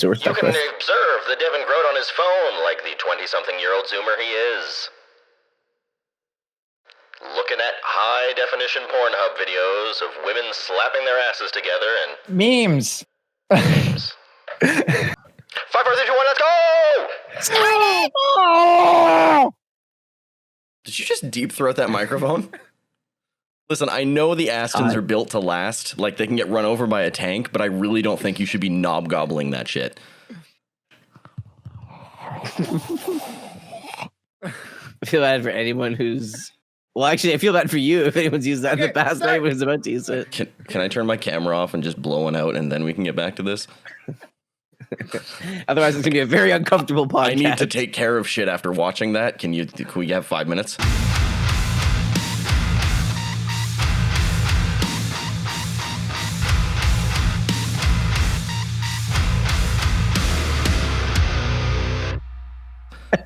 to respect You can with. observe the Devin Grote on his phone like the 20-something-year-old Zoomer he is. Looking at high-definition Pornhub videos of women slapping their asses together and... Memes. 5, 4, 3, 2, 1, let's go! Did you just deep throat that microphone? Listen, I know the Astons are built to last. Like, they can get run over by a tank, but I really don't think you should be knob-gobbling that shit. I feel bad for anyone who's... Well, actually, I feel bad for you if anyone's used that in the past. Anyone who's about to use it. Can I turn my camera off and just blow one out, and then we can get back to this? Otherwise, it's going to be a very uncomfortable podcast. I need to take care of shit after watching that. Can we have 5 minutes?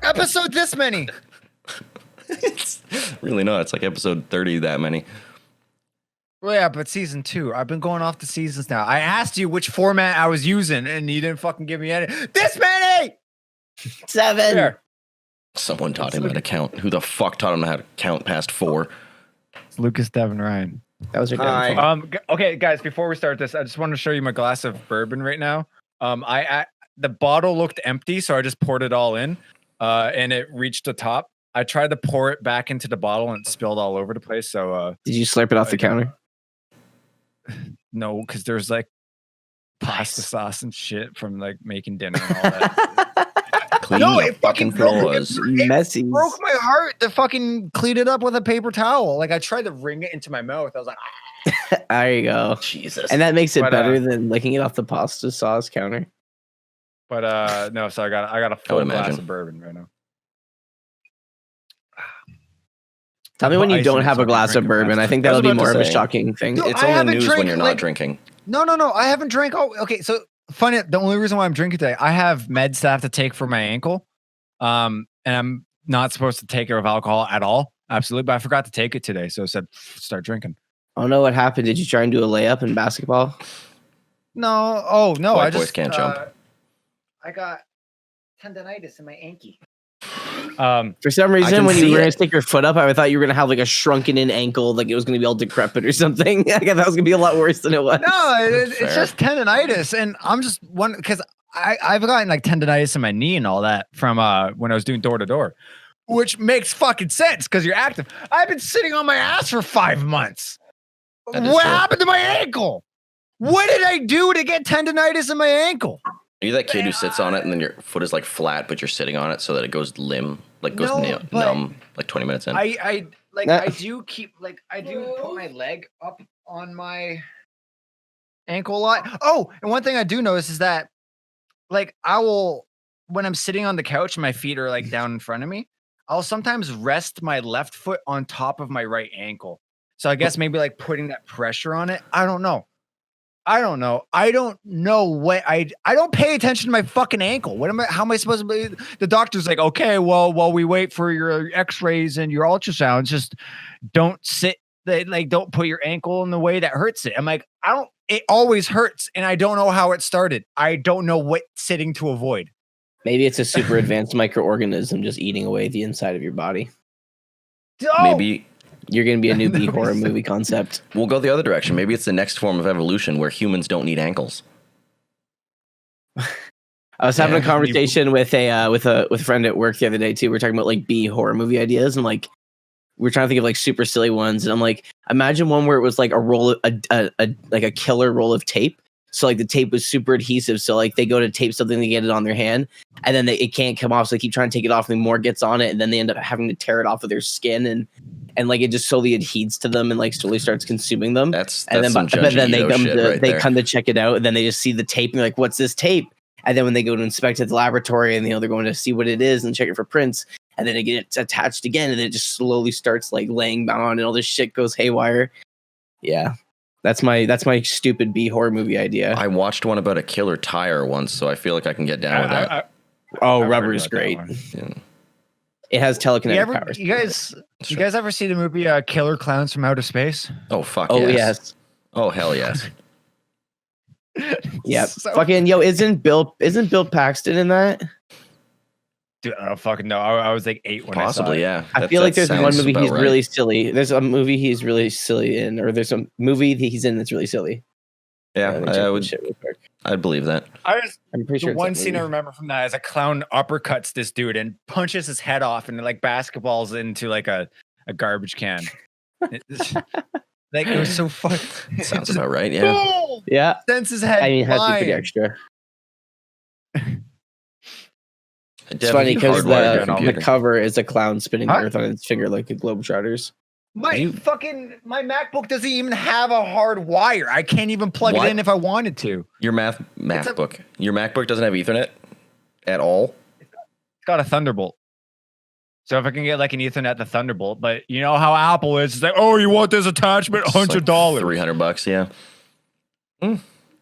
Episode this many. It's really not. It's like episode 30 that many. Well, yeah, but season 2. I've been going off the seasons now. I asked you which format I was using, and you didn't fucking give me any. This many! 7. There. Someone taught him how to count. Who the fuck taught him how to count past 4? It's Lucas, Devin, Ryan. That was your Hi. Okay, guys, before we start this, I just want to show you my glass of bourbon right now. The bottle looked empty, so I just poured it all in, and it reached the top. I tried to pour it back into the bottle and it spilled all over the place. So, Did you slurp it off the counter? No, because there's like pasta sauce and shit from like making dinner and all that. Clean No, the it fucking floors. Messy. Broke my heart to fucking clean it up with a paper towel. Like I tried to wring it into my mouth. I was like, ah. There you go. Jesus. And that makes it But, better than licking it off the pasta sauce counter. But no, so I got a full would glass imagine. of bourbon right now. Tell me when you Ice don't in have a something glass of drinking bourbon. fast. I think I was that'll be about to more of a say. shocking thing. No, It's I only haven't news drank, when you're not like- drinking. No, I haven't drank. Oh, okay. So funny. The only reason why I'm drinking today, I have meds that I have to take for my ankle. And I'm not supposed to take it with alcohol at all. Absolutely. But I forgot to take it today. So I said, start drinking. Oh no, what happened? Did you try and do a layup in basketball? No. Oh, no. White I boys just can't jump. I got tendonitis in my ankle. For some can reason, when you see were going it. to stick your foot up, I thought you were going to have like a shrunken in ankle, like it was going to be all decrepit or something. I thought that was going to be a lot worse than it was. No, it's Fair. just tendonitis. And I'm just one because I've gotten like tendonitis in my knee and all that from when I was doing door to door, which makes fucking sense because you're active. I've been sitting on my ass for 5 months. That is What true. happened to my ankle? What did I do to get tendonitis in my ankle? Are you that kid who sits on it and then your foot is like flat, but you're sitting on it so that it goes limb, like goes No, but- numb, like 20 minutes in? I like Nah. I do keep like I do put my leg up on my ankle a lot. Oh, and one thing I do notice is that like I will when I'm sitting on the couch and my feet are like down in front of me, I'll sometimes rest my left foot on top of my right ankle. So I guess maybe like putting that pressure on it. I don't know. I don't know what I don't pay attention to my fucking ankle. How am I supposed to be? The doctor's like, okay, well, while we wait for your x-rays and your ultrasounds, just don't sit, like, don't put your ankle in the way that hurts it. I'm like, it always hurts. And I don't know how it started. I don't know what sitting to avoid. Maybe it's a super advanced microorganism just eating away the inside of your body. Oh, Maybe You're going to be a new B horror movie concept. we'll go the other direction. Maybe it's the next form of evolution where humans don't need ankles. I was having a conversation with a friend at work the other day too. We were talking about like B horror movie ideas, and like we're trying to think of like super silly ones. And I'm like, imagine one where it was like a roll of like a killer roll of tape. So like the tape was super adhesive. So like they go to tape something to get it on their hand, and then it can't come off. So they keep trying to take it off, and more gets on it, and then they end up having to tear it off of their skin, and like it just slowly adhedes to them and like slowly starts consuming them. That's And then, some but then they Judge come shit to right they there. come to check it out, and then they just see the tape and they're like, "What's this tape?" And then when they go to inspect it at the laboratory, and they're going to see what it is and check it for prints, and then they get it attached again, and then it just slowly starts like laying down, and all this shit goes haywire. Yeah, that's my stupid B horror movie idea. I watched one about a killer tire once, so I feel like I can get down with that. Oh, I've Rubber heard is about that great. one. Yeah. It has telekinetic powers. You guys ever see the movie Killer Clowns from Outer Space? Oh, fuck Oh yes. yes. Oh, hell yes. Yeah, So- fucking isn't Bill Paxton in that? Dude, I don't fucking know. I was like 8 when Possibly, I saw it. yeah. I feel like there's one sounds movie about he's right. really silly. There's a movie he's really silly in, or there's a movie that he's in that's really silly. Yeah, Let me check this shit real quick. I'd believe that. I'm pretty sure The it's one that scene I movie. remember from that is a clown uppercuts this dude and punches his head off and like basketballs into like a garbage can. Like it was so fun. Sounds about right, yeah. Boom! Yeah, Sends his head. I mean, it has to be pretty flying. extra. It's Dev, funny you because hardwired your the computer. cover is a clown spinning Huh? Earth on its finger like a Globetrotters. My MacBook doesn't even have a hard wire. I can't even plug What? it in if I wanted to. Your MacBook. Your MacBook doesn't have Ethernet at all? It's got a Thunderbolt. So if I can get like an Ethernet to Thunderbolt, but you know how Apple is, it's like, oh, you want this attachment? It's like $100. $300, yeah.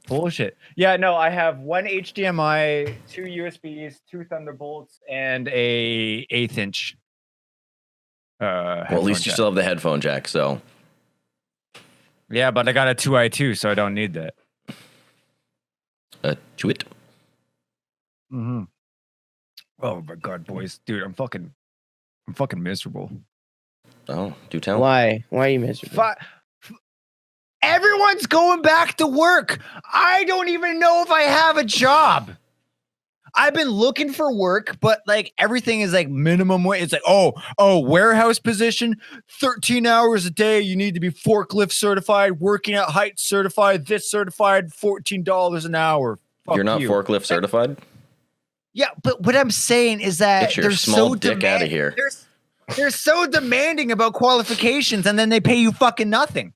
Bullshit. Yeah, no, I have one HDMI, 2 USBs, 2 Thunderbolts, and a 1/8 inch. Well, at least you jack. still have the headphone jack, so. Yeah, but I got a 2i2, so I don't need that. To it. Mm-hmm. Oh my god, boys, dude, I'm fucking miserable. Oh, do tell. Why? Why are you miserable? Everyone's going back to work. I don't even know if I have a job. I've been looking for work, but like everything is like minimum wage. It's like, oh, warehouse position, 13 hours a day. You need to be forklift certified, working at height certified, this certified, $14 an hour. Fuck You're not you. forklift certified? Yeah, but what I'm saying is that Get your they're small so dick outta here. They're so demanding about qualifications, and then they pay you fucking nothing.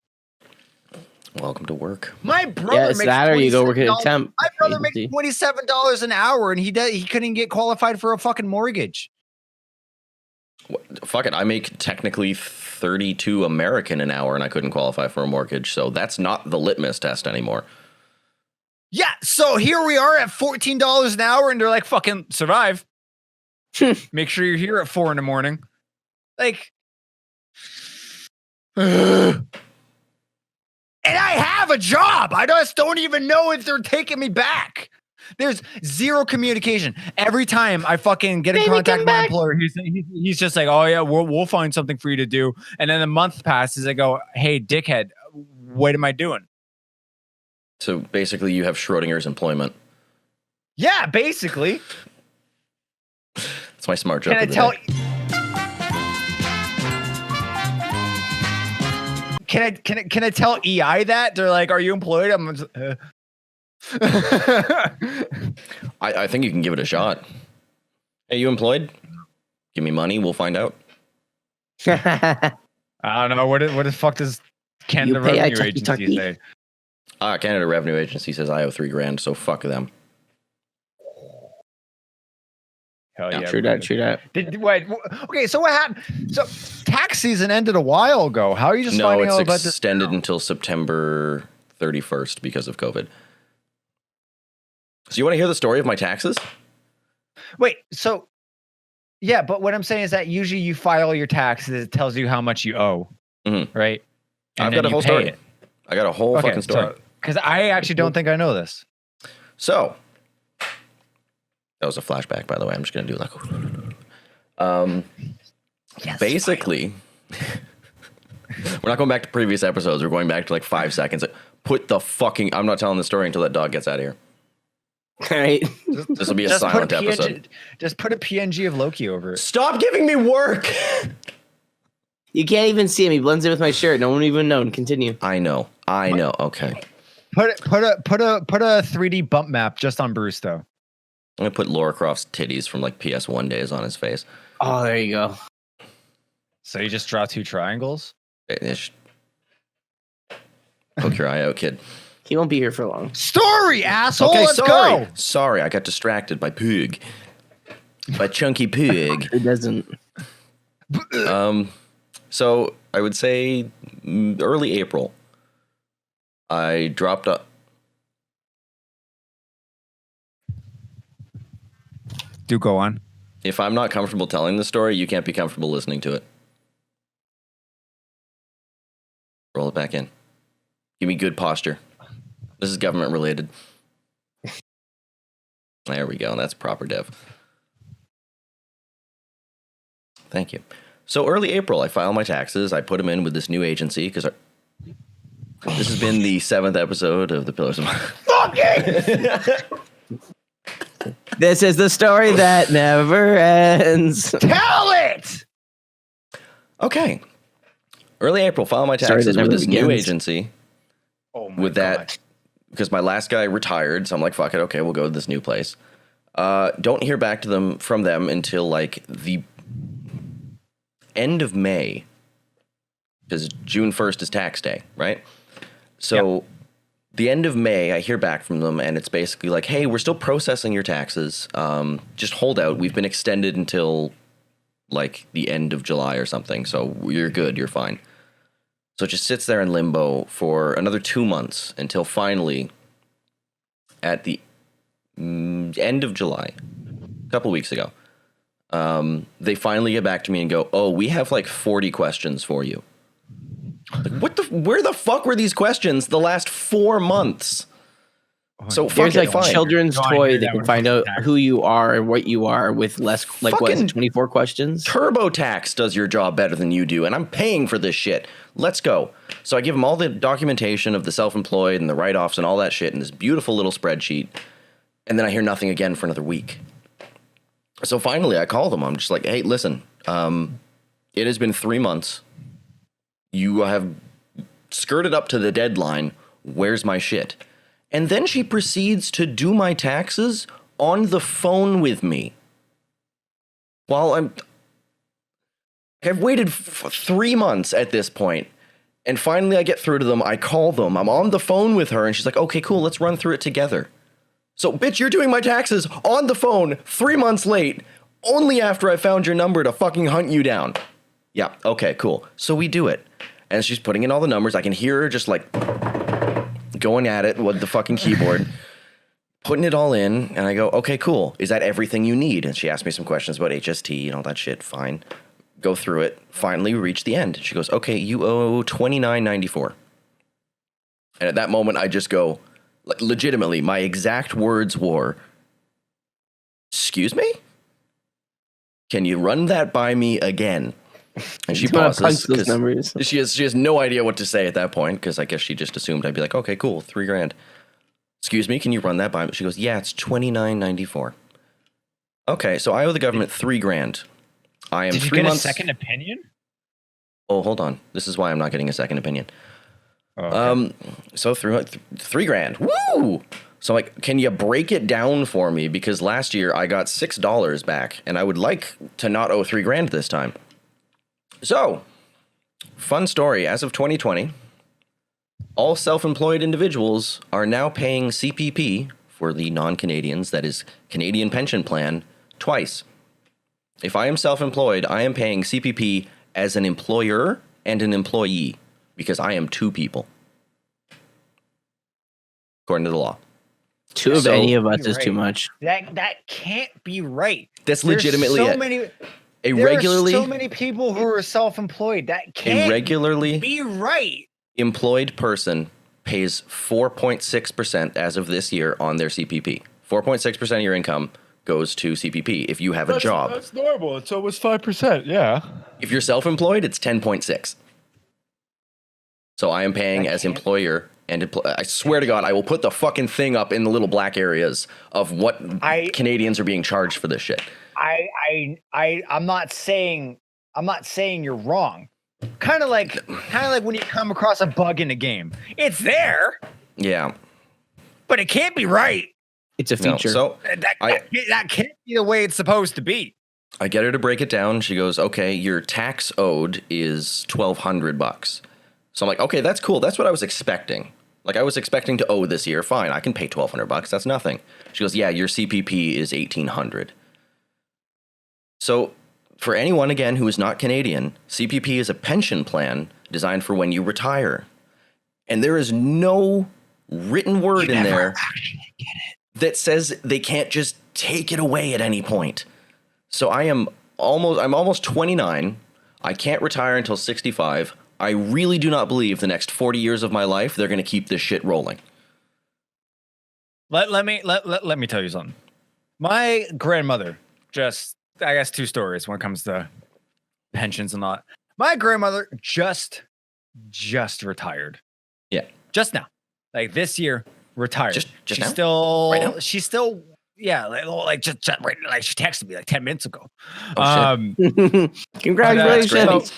Welcome to work. My brother Yeah, it's makes that or you go work at a $27 temp. My brother agency. makes $27 an hour, and he couldn't get qualified for a fucking mortgage. Fuck it. I make technically 32 American an hour and I couldn't qualify for a mortgage. So that's not the litmus test anymore. Yeah, so here we are at $14 an hour, and they're like, fucking survive. Make sure you're here at 4 a.m. Like, and I have a job. I just don't even know if they're taking me back. There's zero communication. Every time I fucking get in contact with my employer, he's just like, oh yeah, we'll find something for you to do. And then a month passes. I go, hey, dickhead, what am I doing? So basically, you have Schrodinger's employment. Yeah, basically. That's my smart joke. Can I of the tell? day. Can I tell EI that they're like, are you employed? I'm. I think you can give it a shot. Hey, you employed? Give me money. We'll find out. I don't know what the fuck does Canada You pay, I Revenue tucky, Agency tucky. say? Canada Revenue Agency says I owe $3,000, so fuck them. Hell yeah, True that. True that. Wait, okay, so what happened? So tax season ended a while ago. How are you just No, finding it's out about this? extended until September 31st because of COVID. So you want to hear the story of my taxes? Wait, so yeah, but what I'm saying is that usually you file your taxes, it tells you how much you owe, Mhm. right? I've got a whole story. I got a whole fucking story. Because I actually don't think I know this. So, that was a flashback, by the way. I'm just going to do like, Yes, basically, we're not going back to previous episodes. We're going back to like 5 seconds. Put the fucking, I'm not telling the story until that dog gets out of here. All right. This will be a Just silent put a PNG, episode. Just put a PNG of Loki over it. Stop giving me work. You can't even see him. He blends in with my shirt. No one even known. Continue. I know. Okay. Put a 3D bump map just on Bruce though. I'm going to put Laura Croft's titties from like PS1 days on his face. Oh, there you go. So you just draw 2 triangles. Poke your eye out, kid. He won't be here for long. Story, asshole. Okay, Let's sorry. go. Sorry, I got distracted by Pug. By Chunky Pug. It doesn't. So I would say early April, I dropped up. Do go on. If I'm not comfortable telling the story, you can't be comfortable listening to it. Roll it back in. Give me good posture. This is government related. There we go. That's proper dev. Thank you. So early April, I file my taxes. I put them in with this new agency because this has been the 7th episode of the Pillars of This is the story that never ends. Tell it! Okay. Early April, file my taxes with this new agency. Oh my with that, because my last guy retired, so I'm like, fuck it, okay, we'll go to this new place. Don't hear back from them until like the end of May, because June 1st is tax day, right? So the end of May, I hear back from them, and it's basically like, hey, we're still processing your taxes. Just hold out. We've been extended until like the end of July or something, so you're good, you're fine. So it just sits there in limbo for another 2 months until finally, at the end of July, a couple weeks ago, they finally get back to me and go, oh, we have like 40 questions for you. Like, where the fuck were these questions the last 4 months? So there's like fine. children's toy that can find out who you are and what you are with less, like fucking what is it, 24 questions? TurboTax does your job better than you do, and I'm paying for this shit. Let's go. So I give them all the documentation of the self-employed and the write-offs and all that shit in this beautiful little spreadsheet, and then I hear nothing again for another week. So finally I call them. I'm just like, hey, listen, it has been 3 months. You have skirted up to the deadline. Where's my shit? And then she proceeds to do my taxes on the phone with me. While I've waited 3 months at this point, and finally I get through to them. I call them. I'm on the phone with her, and she's like, okay, cool, let's run through it together. So, bitch, you're doing my taxes on the phone 3 months late, only after I found your number to fucking hunt you down. Yeah, okay, cool. So we do it. And she's putting in all the numbers. I can hear her just like going at it with the fucking keyboard, putting it all in, and I go, okay, cool. Is that everything you need? And she asked me some questions about HST and all that shit. Fine. Go through it. Finally, we reach the end. She goes, okay, you owe $29.94. And at that moment, I just go, like, legitimately, my exact words were, excuse me? Can you run that by me again? And she pauses because she has no idea what to say at that point, because I guess she just assumed I'd be like, okay, cool, $3,000. Excuse me, can you run that by me? She goes, yeah, it's $29.94. Okay, so I owe the government $3,000. I am Did you 3 get months. A second opinion? Oh, hold on. This is why I'm not getting a second opinion. Oh, okay. So $3,000. Woo! So I'm like, can you break it down for me? Because last year I got $6 back, and I would like to not owe $3,000 this time. So, fun story. As of 2020, all self-employed individuals are now paying CPP for the non-Canadians, that is Canadian Pension Plan, twice. If I am self-employed, I am paying CPP as an employer and an employee, because I am two people, according to the law. Two of any of us is too much. That can't be right. That's legitimately There are so many people who are self-employed. That can't be right. Employed person pays 4.6% as of this year on their CPP. 4.6% of your income goes to CPP if you have a job. That's normal. It's almost 5%. Yeah. If you're self-employed, it's 10.6. So I am paying as employer and I swear to God, I will put the fucking thing up in the little black areas of what Canadians are being charged for this shit. I'm not saying you're wrong. Kind of like when you come across a bug in a game. It's there. Yeah. But it can't be right. It's a feature. No, so that can't be the way it's supposed to be. I get her to break it down. She goes, okay, your tax owed is $1,200. So I'm like, okay, that's cool. That's what I was expecting. Like, I was expecting to owe this year. Fine, I can pay $1,200. That's nothing. She goes, yeah, your CPP is $1,800. So for anyone, again, who is not Canadian, CPP is a pension plan designed for when you retire. And there is no written word in there that says they can't just take it away at any point. So I'm almost 29. I can't retire until 65. I really do not believe the next 40 years of my life they're going to keep this shit rolling. Let me tell you something. My grandmother, I guess 2 stories when it comes to pensions and all. My grandmother just retired. Yeah. Just now. Like this year, retired. Just she's now? still Right now? she's still just right, like she texted me like 10 minutes ago. Oh, Congratulations.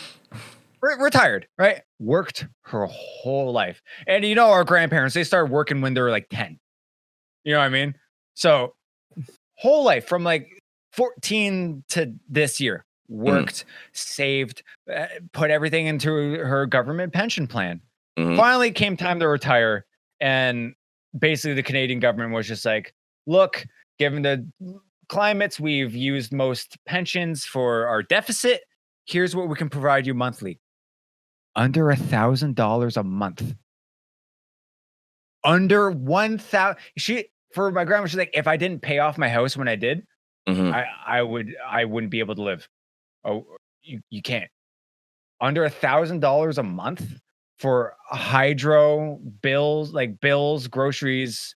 Retired, right? Worked her whole life. And you know, our grandparents, they started working when they were like 10. You know what I mean? So whole life from like 14 to this year, worked, saved, put everything into her government pension plan. Finally came time to retire. And basically the Canadian government was just like, look, given the climates, we've used most pensions for our deficit. Here's what we can provide you monthly. Under $1,000 a month. Under 1,000. For my grandma, she's like, if I didn't pay off my house when I did, I wouldn't be able to live. Oh, you can't. Under $1,000 a month for hydro bills, like bills, groceries,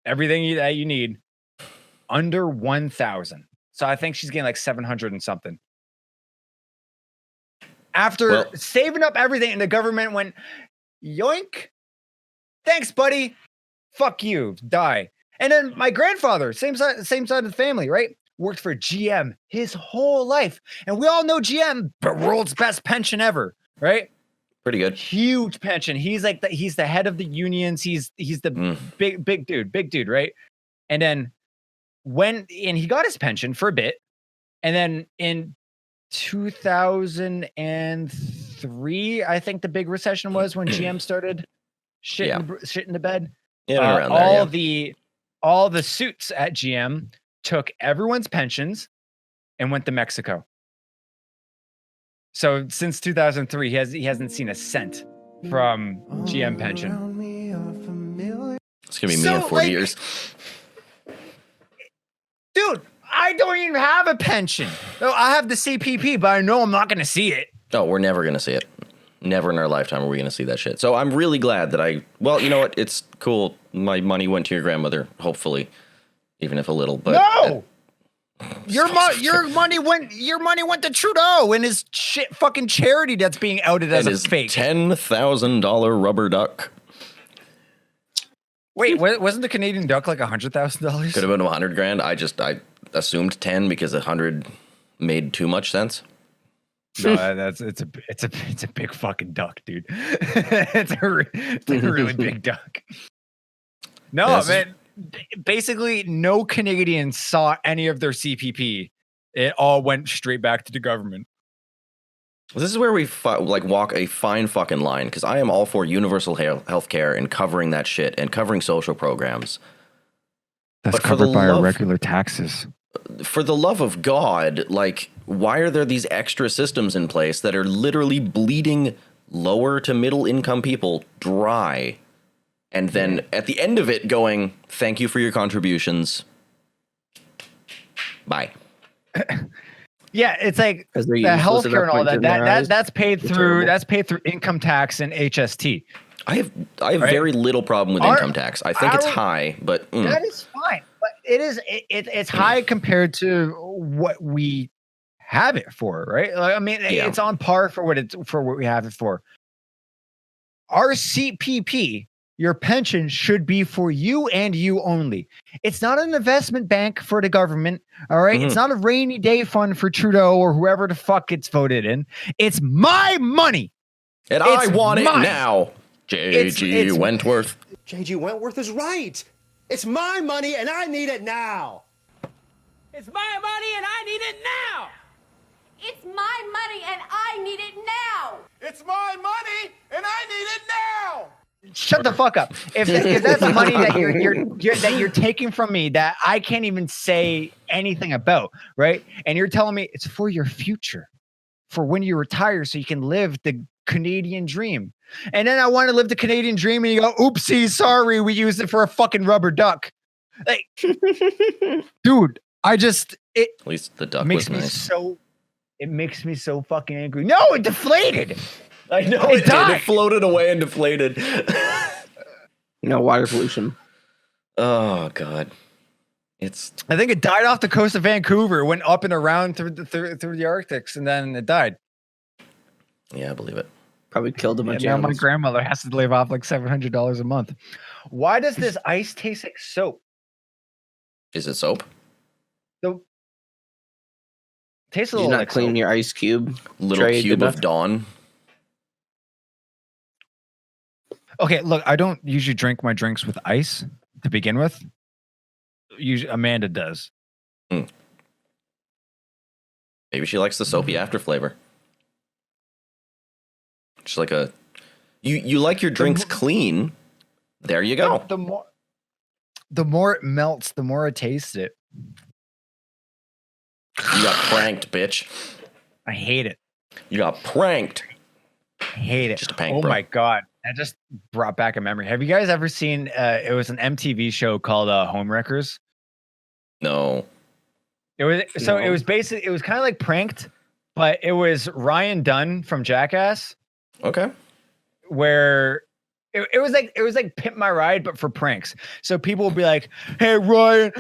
everything that you need. Under 1,000. So I think she's getting like 700 and something. After saving up everything, and the government went, yoink. Thanks, buddy. Fuck you. Die. And then my grandfather, same side of the family, right? Worked for GM his whole life. And we all know GM, the world's best pension ever, right? Pretty good. Huge pension. He's like he's the head of the unions. He's the big dude, right? And then he got his pension for a bit. And then in 2003, I think the big recession was when GM started shit in the bed. Yeah, around there, all the suits at GM took everyone's pensions and went to Mexico. So since 2003, he hasn't seen a cent from GM pension. It's gonna be me in 40 years. Dude, I don't even have a pension. No, I have the CPP, but I know I'm not going to see it. No, we're never going to see it. Never in our lifetime are we going to see that shit. So I'm really glad that well, you know what? It's cool. My money went to your grandmother, hopefully, even if a little. But no, your money went to Trudeau and his shit fucking charity that's being outed as a fake $10,000 rubber duck. Wait, wasn't the Canadian duck like $100,000? Could have been $100,000. I assumed 10 because 100 made too much sense. No, it's a big fucking duck, dude. it's a really big duck. No, man. Basically, no Canadians saw any of their CPP. It all went straight back to the government. This is where we walk a fine fucking line, because I am all for universal health care and covering that shit and covering social programs. That's covered by our regular taxes. For the love of God, why are there these extra systems in place that are literally bleeding lower to middle income people dry? And then at the end of it going, thank you for your contributions. Bye. Yeah, it's like the healthcare and all that. That's paid through income tax and HST. I have very little problem with income tax. I think it's high, but that is fine. But it's high compared to what we have it for, right? It's on par for what we have it for. Our CPP, your pension, should be for you and you only. It's not an investment bank for the government, all right? It's not a rainy day fund for Trudeau or whoever the fuck gets voted in. It's my money. And I want it now. J.G. Wentworth. J.G. Wentworth is right. It's my money and I need it now. It's my money and I need it now. It's my money and I need it now. It's my money and I need it now. Shut the fuck up. If that's money that you're taking from me that I can't even say anything about, right? And you're telling me it's for your future, for when you retire, so you can live the Canadian dream. And then I want to live the Canadian dream, and you go, "Oopsie, sorry, we used it for a fucking rubber duck." Like, dude, at least the duck makes was me nice. It makes me so fucking angry. No, it deflated. I know it did. It floated away and deflated. No water pollution. Oh God, it's. I think it died off the coast of Vancouver, went up and around through the Arctics, and then it died. Yeah, I believe it. Probably killed a bunch Now of my animals. grandmother has to live off like $700 a month. Why does this ice taste like soap? Is it soap? The tastes a Did you little not like clean soap. your ice cube? Little Tray cube good of enough? dawn. Okay, look, I don't usually drink my drinks with ice to begin with. Usually, Amanda does. Maybe she likes the soapy after flavor. Just like a, you like your drinks clean. There you go. The more it melts, the more I taste it. You got pranked, bitch. I hate it. You got pranked. I hate it. Just a prank, Oh bro. my god, that just brought back a memory. Have you guys ever seen? It was an MTV show called Homewreckers. No. It was so. No. It was basically. It was kind of like pranked, but it was Ryan Dunn from Jackass, Okay. where it was like Pimp My Ride, but for pranks. So people would be like, "Hey Ryan,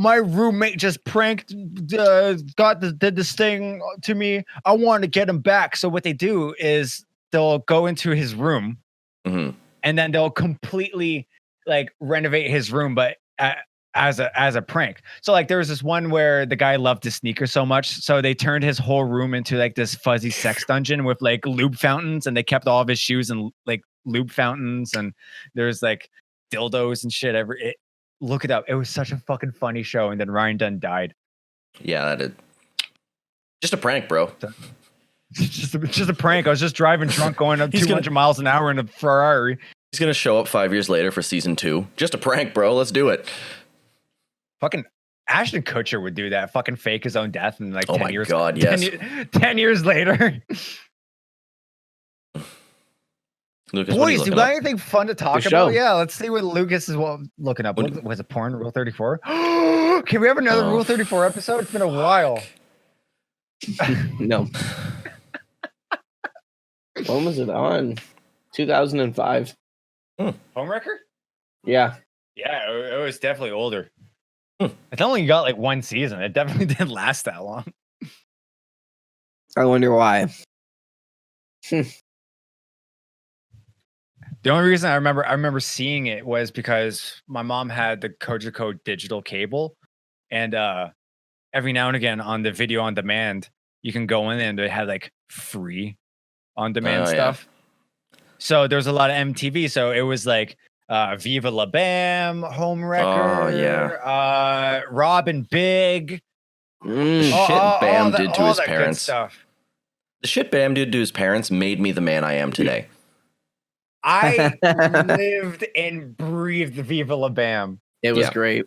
my roommate just pranked, did this thing to me. I want to get him back." So what they do is they'll go into his room, hmm and then they'll completely like renovate his room, but as a prank. So like there was this one where the guy loved his sneakers so much, so they turned his whole room into like this fuzzy sex dungeon with like lube fountains, and they kept all of his shoes and like lube fountains, and there's like dildos and shit. Look it up. It was such a fucking funny show, and then Ryan Dunn died. Yeah, that did. Just a prank, bro. just a prank. I was just driving drunk, going up He's 200 miles an hour in a Ferrari. He's gonna show up 5 years later for season 2. Just a prank, bro. Let's do it. Fucking Ashton Kutcher would do that. Fucking fake his own death in like Oh 10 my years. God, 10 yes. 10 years later. Lucas, what are Boys, you looking got up? anything fun to talk The show. about? Yeah, let's see what Lucas is looking up. What- Was it porn? Rule 34? Can we have another Oh. Rule 34 episode? It's been a while. No. When was it on? 2005. Homewrecker? Yeah. Yeah, it was definitely older. Hmm. It's only got like one season. It definitely didn't last that long. I wonder why. The only reason I remember seeing it was because my mom had the Kojiko digital cable, and every now and again on the video on demand, you can go in and they had like free on demand Oh, yeah. stuff. So there was a lot of MTV. So it was like Viva La Bam, Homewrecker, Robin Big. Mm. Shit Bam did to his that good parents. stuff. The shit Bam did to his parents made me the man I am today. I lived and breathed Viva La Bam. It was Yeah. great.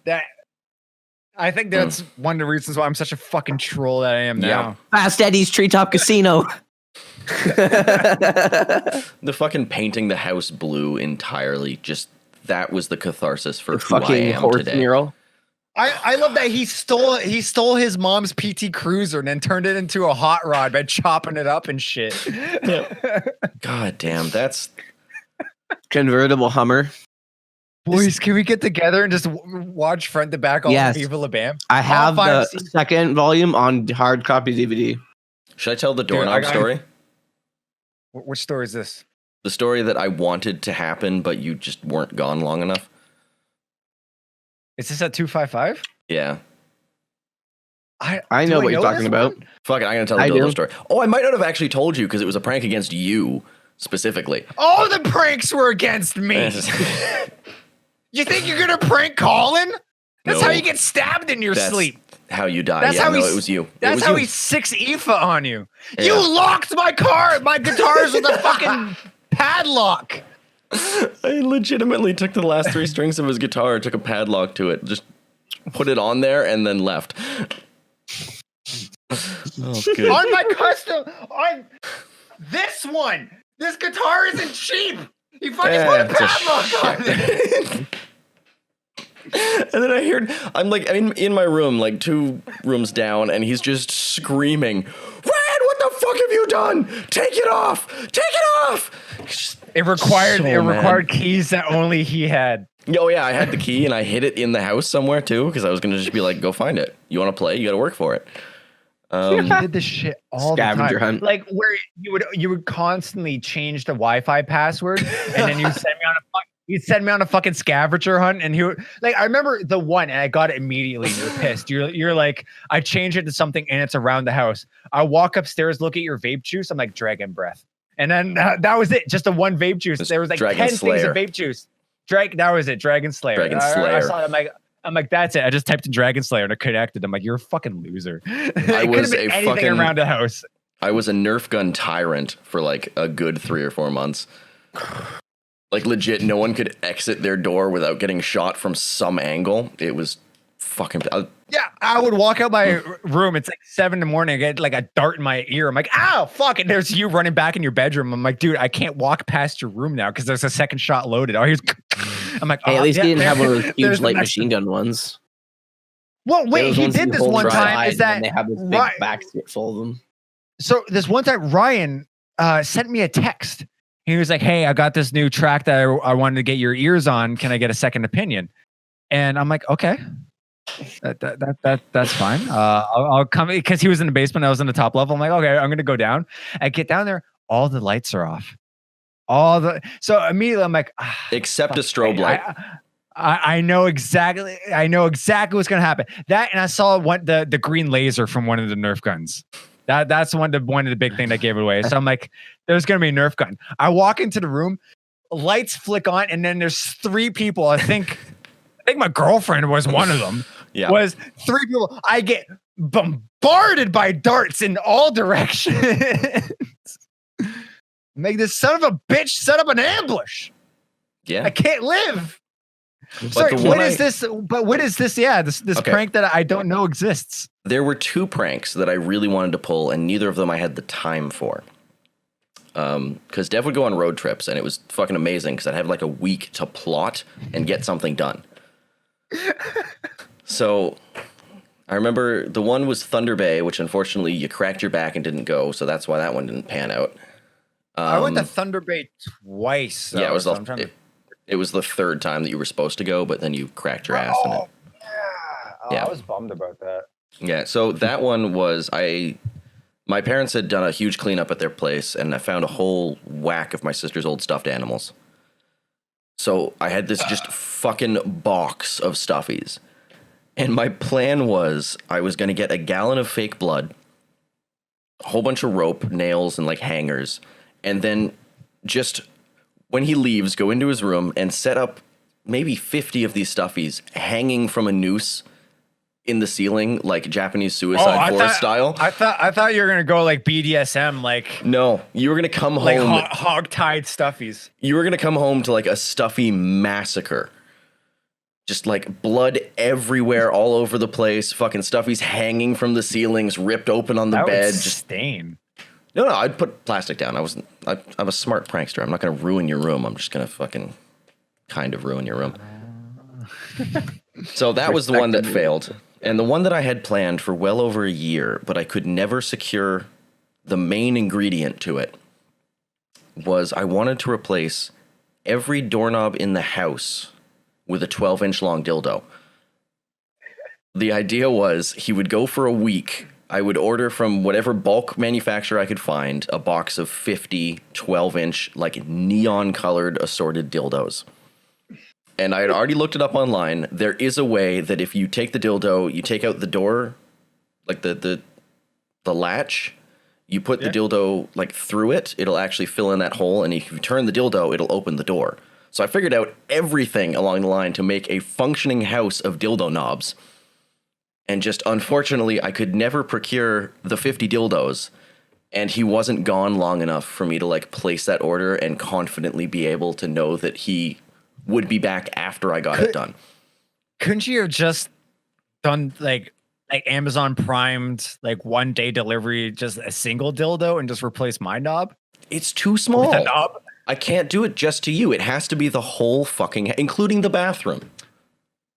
I think that's one of the reasons why I'm such a fucking troll that I am Yeah. now. Fast Eddie's Treetop Casino. The fucking painting the house blue entirely, just that was the catharsis for who I Fucking am horse today. mural. I love that he stole his mom's PT Cruiser and then turned it into a hot rod by chopping it up and shit. God damn, that's Convertible Hummer. Boys, can we get together and just watch front to back all Yes. of Viva La Bam? I have five the seasons. second volume on hard copy DVD. should I tell the I doorknob got- story? Which story is this? The story that I wanted to happen, but you just weren't gone long enough. Is this at 255? Yeah. I know what you're talking about. Fuck it, I'm gonna tell the I dildo do. story. Oh, I might not have actually told you because it was a prank against you specifically. All the pranks were against me. You think you're gonna prank Colin? That's No. how you get stabbed in your That's sleep. how you die. That's yeah, how no, he's- it was you. That's it was how you. he 6 IFA on you. Yeah. You locked my guitars with a fucking padlock. I legitimately took the last 3 strings of his guitar, took a padlock to it, just put it on there, and then left. Oh, good. On my custom, on this one. This guitar isn't cheap. You fucking put a It's a padlock on it. And then I heard, I'm like in my room, like 2 rooms down, and he's just screaming, Red, what the fuck have you done? Take it off! Take it off! Just It required so mad. keys that only he had. Oh yeah, I had the key and I hid it in the house somewhere too because I was gonna just be like, go find it. You want to play? You got to work for it. You did this shit all Scavenger the time. hunt. Like where you would constantly change the Wi-Fi password, and then you send me on a fucking scavenger hunt, and I remember the one, and I got it immediately. And you're pissed. You're like, I changed it to something, and it's around the house. I walk upstairs, look at your vape juice. I'm like, dragon breath, and then that was it. Just the one vape juice. There was like Dragon 10 Slayer. things of vape juice. That was it. Dragon Slayer. Dragon Slayer. I saw it. I'm like, that's it. I just typed in Dragon Slayer and it connected. I'm like, you're a fucking loser. It was could have been anything around the house. I was a Nerf gun tyrant for like a good 3 or 4 months. Like legit, no one could exit their door without getting shot from some angle. It was fucking. Yeah, I would walk out my room. It's like 7 in the morning. I get like a dart in my ear. I'm like, ow, fuck. And there's you running back in your bedroom. I'm like, dude, I can't walk past your room now because there's a second shot loaded. Oh, I'm like, Hey, at least he didn't have one of those huge there's the light next machine gun ones. Well, wait, Those he ones did you this hold one right time. side Is that and they have this big Ry- basket full of them? So this one time, Ryan sent me a text. He was like, hey, I got this new track that I wanted to get your ears on. Can I get a second opinion? And I'm like, okay. That's fine. I'll come because he was in the basement. I was in the top level. I'm like, okay, I'm gonna go down. I get down there. All the lights are off. So immediately I'm like, Except a strobe light. I know exactly. I know exactly what's gonna happen. That and I saw the green laser from one of the Nerf guns. That's one of the big thing that gave it away. So I'm like, there's gonna be a Nerf gun. I walk into the room, lights flick on, and then there's 3 people. I think my girlfriend was one of them. Yeah. Was 3 people. I get bombarded by darts in all directions. Make this son of a bitch set up an ambush. Yeah. I can't live. But Sorry, the what one is this? But what is this? Yeah, this Okay. prank that I don't know exists. There were 2 pranks that I really wanted to pull, and neither of them I had the time for. Because Dev would go on road trips, and it was fucking amazing because I'd have like a week to plot and get something done. So I remember the one was Thunder Bay, which unfortunately you cracked your back and didn't go, so that's why that one didn't pan out. I went to Thunder Bay twice. Yeah, it was the 3rd time that you were supposed to go, but then you cracked your ass in it. Yeah. I was bummed about that. Yeah, so that one was my parents had done a huge cleanup at their place, and I found a whole whack of my sister's old stuffed animals. So I had this just fucking box of stuffies. And my plan was I was going to get a gallon of fake blood, a whole bunch of rope, nails, and like hangers, and then just when he leaves, go into his room and set up maybe 50 of these stuffies hanging from a noose in the ceiling, like Japanese Suicide Forest style. I thought you were gonna go like BDSM, like no, you were gonna come like home hog-tied stuffies. You were gonna come home to like a stuffy massacre. Just like blood everywhere, all over the place. Fucking stuffies hanging from the ceilings, ripped open on the bed. Just stain. No, I'd put plastic down. I'm a smart prankster. I'm not gonna ruin your room. I'm just gonna fucking kind of ruin your room. So that was the one that failed. And the one that I had planned for well over a year, but I could never secure the main ingredient to it, was I wanted to replace every doorknob in the house with a 12-inch long dildo. The idea was he would go for a week. I would order from whatever bulk manufacturer I could find a box of 50 12-inch, like neon-colored assorted dildos. And I had already looked it up online. There is a way that if you take the dildo, you take out the door, like the latch, you put the dildo like through it, it'll actually fill in that hole, and if you turn the dildo, it'll open the door. So I figured out everything along the line to make a functioning house of dildo knobs. And just unfortunately, I could never procure the 50 dildos, and he wasn't gone long enough for me to like place that order and confidently be able to know that he would be back after I got it done. Couldn't you have just done like Amazon primed like 1-day delivery, just a single dildo, and just replace my knob? It's too small. With a knob? I can't do it just to you. It has to be the whole fucking, including the bathroom.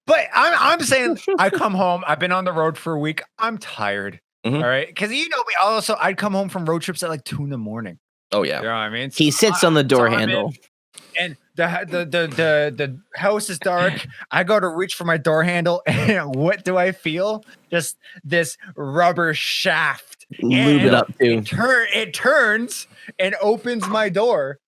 But I'm saying I come home. I've been on the road for a week. I'm tired. Mhm. All right, because you know me. Also, I'd come home from road trips at like 2 a.m. Oh yeah. You know what I mean? He sits on the door handle. and the house is dark. I go to reach for my door handle, and what do I feel? Just this rubber shaft. Lube it up too. It turns and opens my door.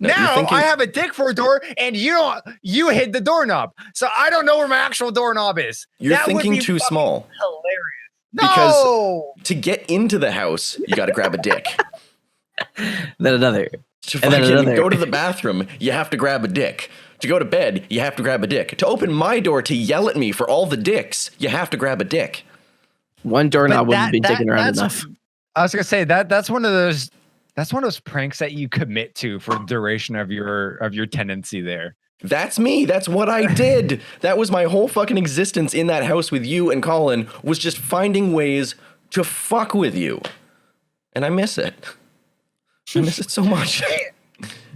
No, you're Now thinking- I have a dick for a door, and you hit the doorknob, so I don't know where my actual doorknob is. You're That would thinking be too fucking small. Hilarious. Because No! to get into the house, you got to grab a dick. Then another. To And then fucking another. go to the bathroom, you have to grab a dick. To go to bed, you have to grab a dick. To open my door to yell at me for all the dicks, you have to grab a dick. One doorknob But wouldn't be taken around that's- enough. I was gonna say that's one of those pranks that you commit to for the duration of your tenancy there. That's me. That's what I did. That was my whole fucking existence in that house with you and Colin, was just finding ways to fuck with you. And I miss it. I miss it so much.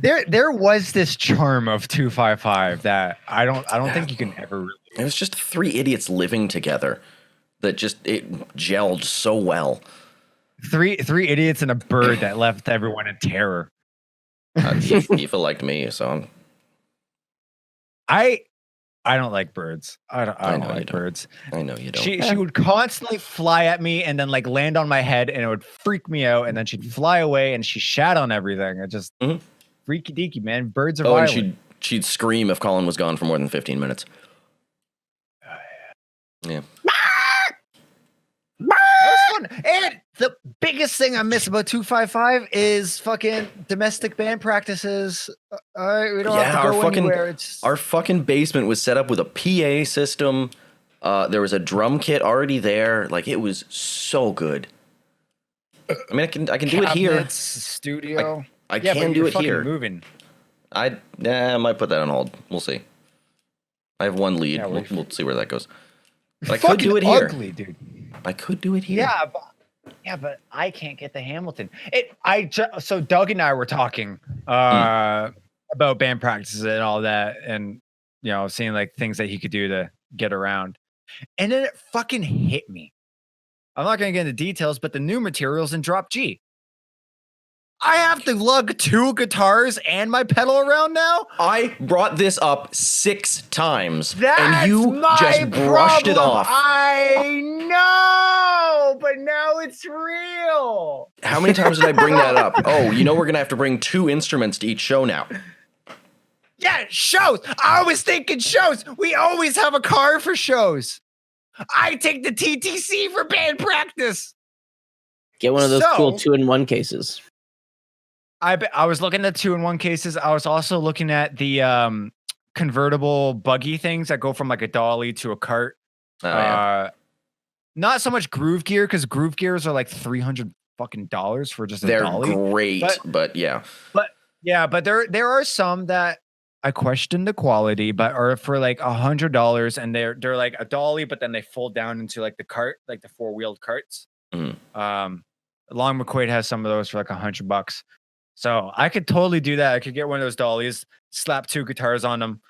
There was this charm of 255 that I don't think you can ever really. It was just three idiots living together that just it gelled so well. Three idiots and a bird that left everyone in terror. Aoife liked me, so I don't like birds. I don't know you like don't. birds. I know you don't. She would constantly fly at me and then like land on my head, and it would freak me out, and then she'd fly away and she shat on everything. It just freaky deaky, man. Birds are violent. and she'd scream if Colin was gone for more than 15 minutes. Yeah. That was fun. And the biggest thing I miss about 255 is fucking domestic band practices. All right, we don't have to go anywhere. It's Our fucking basement was set up with a PA system. There was a drum kit already there. Like, it was so good. I mean, I can do it here. cabinets, studio. I Yeah, can but do you're it fucking here. Moving. I might put that on hold. We'll see. I have one lead. Yeah, we'll see where that goes. But I could Fucking do it here. ugly, dude. I could do it here. Yeah, but I can't get the Hamilton. So Doug and I were talking about band practices and all that, and seeing like things that he could do to get around. And then it fucking hit me. I'm not gonna get into details, but the new materials in Drop G. I have to lug 2 guitars and my pedal around now. I brought this up 6 times, That's and you my just brushed it problem. off. I know, but now it's real. How many times did I bring that up? Oh, we're gonna have to bring 2 instruments to each show now. Yeah, shows. I was thinking shows. We always have a car for shows. I take the TTC for band practice. Get one of those So- cool 2-in-1 cases. I was looking at 2-in-1 cases. I was also looking at the convertible buggy things that go from like a dolly to a cart. Oh, yeah. Not so much Groove Gear, because Groove Gears are like $300 fucking for just a They're dolly. great, but yeah. Yeah, but there are some that I question the quality, but are for like $100, and they're like a dolly, but then they fold down into like the cart, like the 4-wheeled carts. Mhm. Long McQuaid has some of those for like $100. So I could totally do that. I could get one of those dollies, slap 2 guitars on them,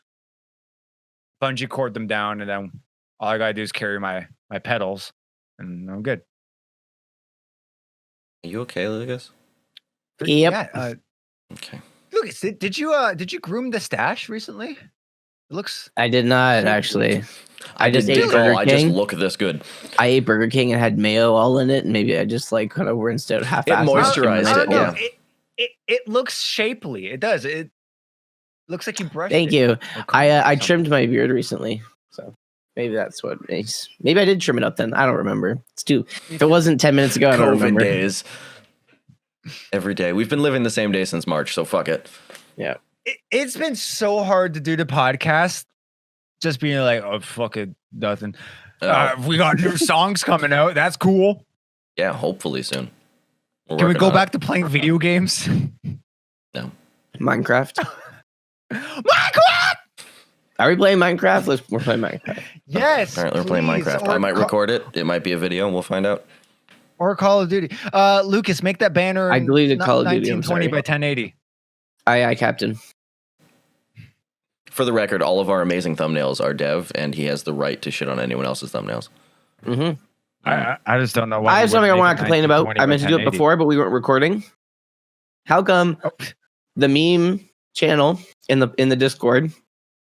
bungee cord them down, and then all I gotta do is carry my pedals, and I'm good. Are you okay, Lucas? Yep. Yeah, Okay. Lucas, did you groom the stash recently? It looks. I did not actually. I just ate didn't Burger at all. I just King. look this good. I ate Burger King and had mayo all in it, and maybe I just like kind of rinsed out half. It moisturized I don't it, know. yeah. It looks shapely. It does. It looks like you brushed Thank it. you. or I combed I it or trimmed my beard recently, so maybe that's what makes. Maybe I did trim it up then. I don't remember. It's too. If it wasn't 10 minutes ago, I don't COVID remember. days. Every day. We've been living the same day since March, so fuck it. Yeah. It's been so hard to do the podcast. Just being like, oh, fuck it, nothing. We got new songs coming out. That's cool. Yeah, hopefully soon. We're Can we working go on it. back to playing video games? Minecraft. Minecraft! Are we playing Minecraft? We're playing Minecraft. Yes. Apparently we're playing please. Minecraft. Or I might record it. It might be a video. We'll find out. Or Call of Duty. Lucas, make that banner. I deleted Call of Duty, I'm 1920 sorry. by 1080. Aye, Captain. For the record, all of our amazing thumbnails are Dev, and he has the right to shit on anyone else's thumbnails. Mm-hmm. I just don't know why. I have we something I wouldn't want to make it complain about. 1920 I by meant to do it 1080. before, but we weren't recording. How come Oh. the meme channel in the Discord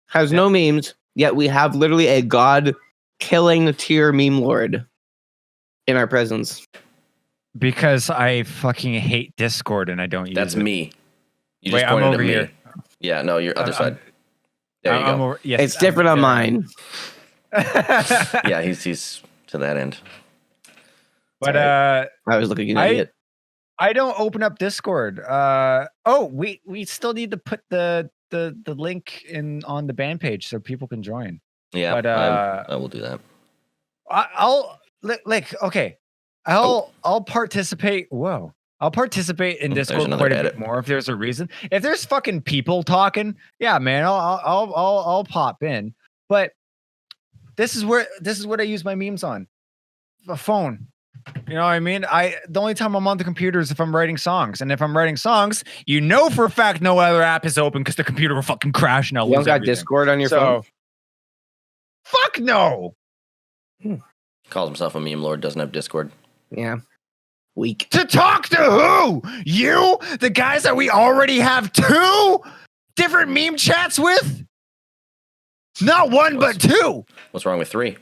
has no memes, yet we have literally a god killing tier meme lord in our presence. Because I fucking hate Discord and I don't use it. That's me. You Wait, just I'm pointed over at me. here. Yeah, no, your other side. There you go. Yes, It's different on mine. Yeah, he's to that end. But I was looking at it. I don't open up Discord. We still need to put the link on the band page so people can join. Yeah, but I will do that. I'll participate. Whoa. I'll participate in Discord quite a bit more if there's a reason. If there's fucking people talking, yeah, man, I'll pop in. But this is what I use my memes on. A phone. You know what I mean? The only time I'm on the computer is if I'm writing songs. And if I'm writing songs, you know for a fact no other app is open because the computer will fucking crash and I'll You lose don't got everything. Discord on your phone? Fuck no. Calls himself a meme lord, doesn't have Discord. Yeah. Weak. To talk to who? You? The guys that we already have 2 different meme chats with? Not one, but 2. What's wrong with 3?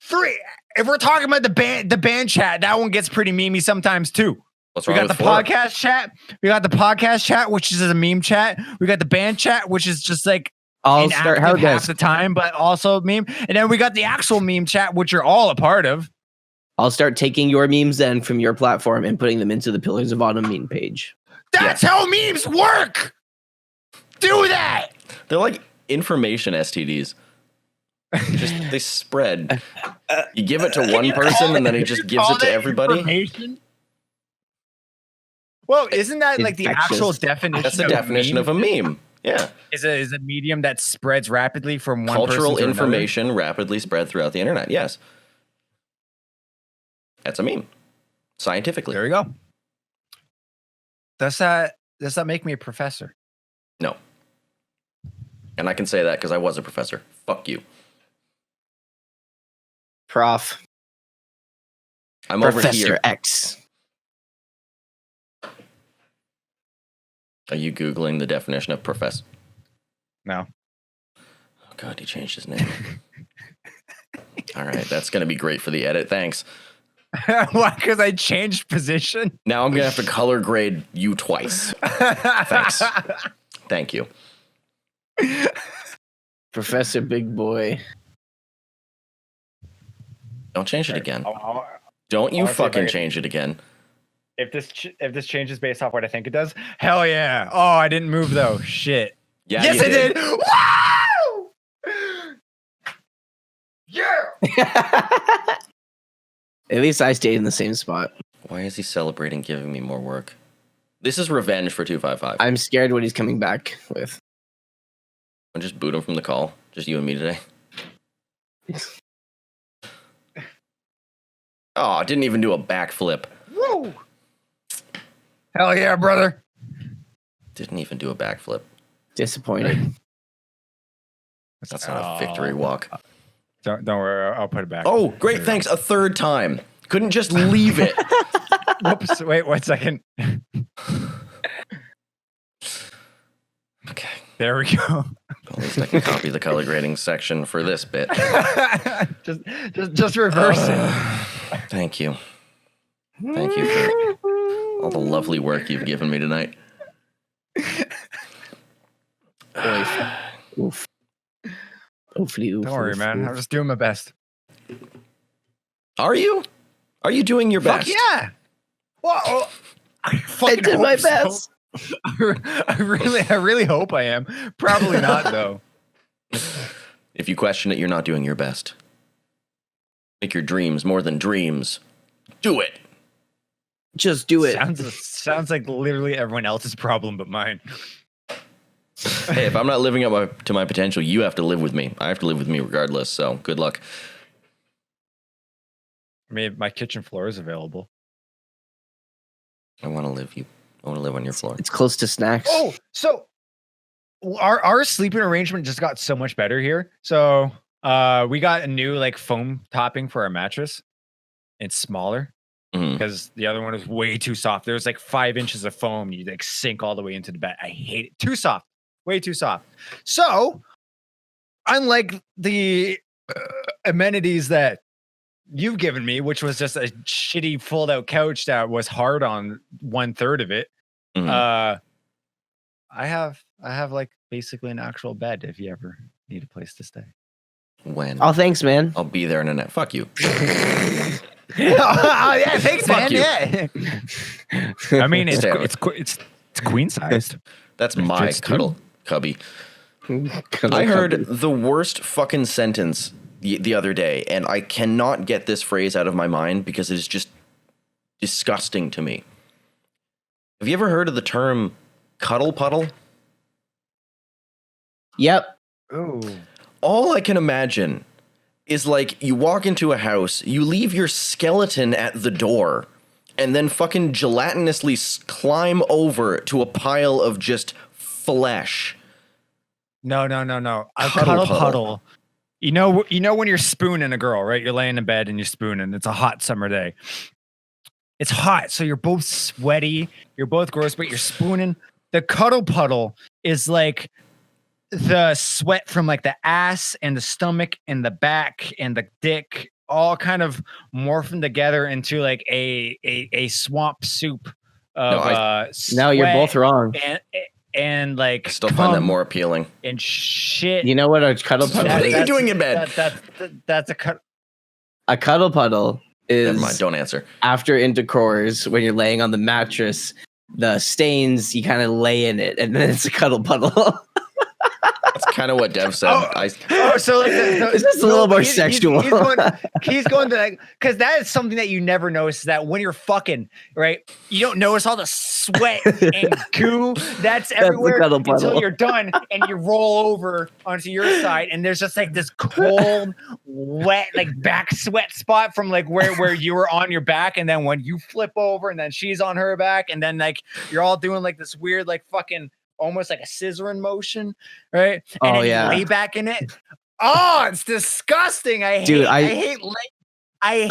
3. If we're talking about the band chat, that one gets pretty memey sometimes too. What's we wrong got with the 4? podcast chat. We got the podcast chat, which is a meme chat. We got the band chat, which is just like I'll start half the time, but also meme. And then we got the actual meme chat, which you're all a part of. I'll start taking your memes then from your platform and putting them into the Pillars of Autumn meme page. That's how memes work. Do that. They're like information STDs. They spread. You give it to one person and then he just gives it to everybody. Well, isn't that like the actual definition? That's the definition of a meme. Yeah. Is a medium that spreads rapidly from one cultural person to information rapidly spread throughout the internet. Yes. That's a meme. Scientifically. There you go. Does that make me a professor? No. And I can say that because I was a professor. Fuck you. Prof. I'm Professor over here. X. Are you Googling the definition of professor? No. Oh, God, he changed his name. All right, that's going to be great for the edit. Thanks. Why? Because I changed position? Now I'm going to have to color grade you twice. Thanks. Thank you. Professor Big Boy. Don't change it again. Don't you fucking change it again. If this changes based off what I think it does, hell yeah. Oh, I didn't move though. Shit. Yeah, yes, I did. Wow! Yeah. At least I stayed in the same spot. Why is he celebrating giving me more work? This is revenge for 255. I'm scared what he's coming back with. I'll just boot him from the call. Just you and me today. Oh, I didn't even do a backflip. Woo! Hell yeah, brother. Didn't even do a backflip. Disappointed. That's not a victory walk. Don't worry, I'll put it back. Oh, great, thanks. A third time. Couldn't just leave it. Whoops, wait 1 second. Okay. There we go. At least I can copy the color grading section for this bit. just reverse it. Thank you. Thank you for all the lovely work you've given me tonight. Oof. Don't worry, man. I'm just doing my best. Are you? Are you doing your best? Fuck yeah. Well, I did my best. I really hope I am. Probably not, though. If you question it, you're not doing your best. Make your dreams more than dreams. Do it. Just do it. Sounds like literally everyone else's problem but mine. Hey, if I'm not living up to my potential, you have to live with me. I have to live with me regardless, so good luck. I mean, my kitchen floor is available. I want to live on your floor. It's close to snacks. Oh, so our sleeping arrangement just got so much better here. So we got a new like foam topping for our mattress. It's smaller. because the other one is way too soft. There's like 5 inches of foam. You like sink all the way into the bed. I hate it. Too soft. Way too soft. So, unlike the amenities that you've given me, which was just a shitty fold-out couch that was hard on 1/3 of it, I have like basically an actual bed if you ever need a place to stay. When? Oh, thanks, man. I'll be there in a net. Fuck you. Oh, yeah, thanks, Fuck man. you. Yeah. I mean, Stay out. it's queen sized. That's my fits too. cuddle cubby. I heard the worst fucking sentence the other day, and I cannot get this phrase out of my mind because it is just disgusting to me. Have you ever heard of the term cuddle puddle? Yep. Ooh. All I can imagine is like you walk into a house, you leave your skeleton at the door, and then fucking gelatinously climb over to a pile of just flesh. No. A Cuddle cuddle puddle. puddle. You know when you're spooning a girl, right? You're laying in bed and you're spooning. It's a hot summer day. It's hot, so you're both sweaty. You're both gross, but you're spooning. The cuddle puddle is like the sweat from like the ass and the stomach and the back and the dick, all kind of morphing together into like a swamp soup of No, you're sweat both wrong. and like I still find that cum more appealing. and shit. You know what a cuddle puddle What are is? you doing in bed? That's a cut. A cuddle puddle Never mind, is don't answer. after intercourse when you're laying on the mattress, the stains, you kind of lay in it, and then it's a cuddle puddle. That's kind of what Dev said. So like It's just a little more sexual. He's going to like, because that is something that you never notice, that when you're fucking, right, you don't notice all the sweat and goo that's everywhere cuddle until puddle. you're done and you roll over onto your side and there's just like this cold, wet, like back sweat spot from like where you were on your back, and then when you flip over and then she's on her back and then like you're all doing like this weird like fucking almost like a scissoring motion, right? And Oh, then yeah. you lay back in it. Oh, it's disgusting. I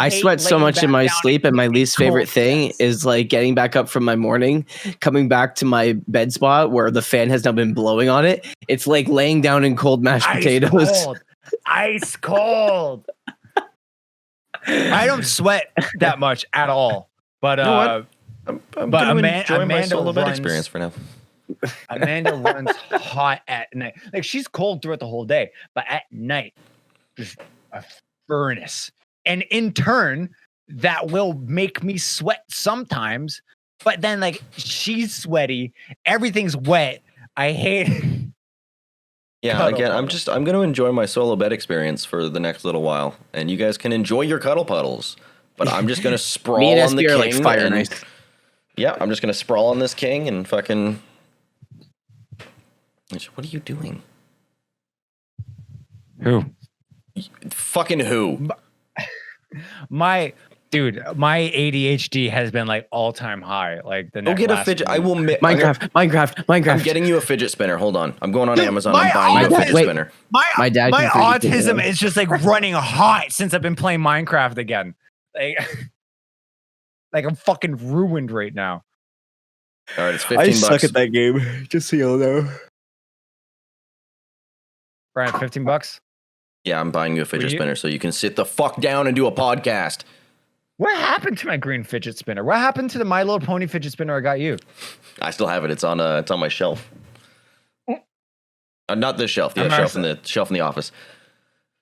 sweat so much in my sleep, and my least favorite thing Yes. is like getting back up from my morning, coming back to my bed spot where the fan has now been blowing on it. It's like laying down in cold mashed potatoes. Ice cold. I don't sweat that much at all, but You know what? I'm but going to Ama- enjoy my Amanda solo bed runs- experience for now. Amanda runs hot at night. Like she's cold throughout the whole day, but at night, just a furnace. And in turn, that will make me sweat sometimes. But then, like, she's sweaty, everything's wet. I hate it. Yeah, Cuddle again, puddle. I'm going to enjoy my solo bed experience for the next little while, and you guys can enjoy your cuddle puddles. But I'm just going to sprawl Me and on the SB king. are like fire and ice. Yeah, I'm just going to sprawl on this king and fucking. What are you doing? Who? Fucking who? My ADHD has been like all time high. Like the Go next get a last fidget. I week. will. Minecraft. I'm getting you a fidget spinner. Hold on. I'm going on Dude, Amazon. my I'm buying you a autism- fidget wait. spinner. My dad My can fidget autism spinner. is just like running hot since I've been playing Minecraft again. Like, like I'm fucking ruined right now. All right, it's $15. that game, just so you'll know. Brian, $15. Yeah, I'm buying you a fidget you- spinner so you can sit the fuck down and do a podcast. What happened to my green fidget spinner? What happened to the My Little Pony fidget spinner I got you? I still have it. It's on my shelf. Not this shelf. The I'm shelf in the office.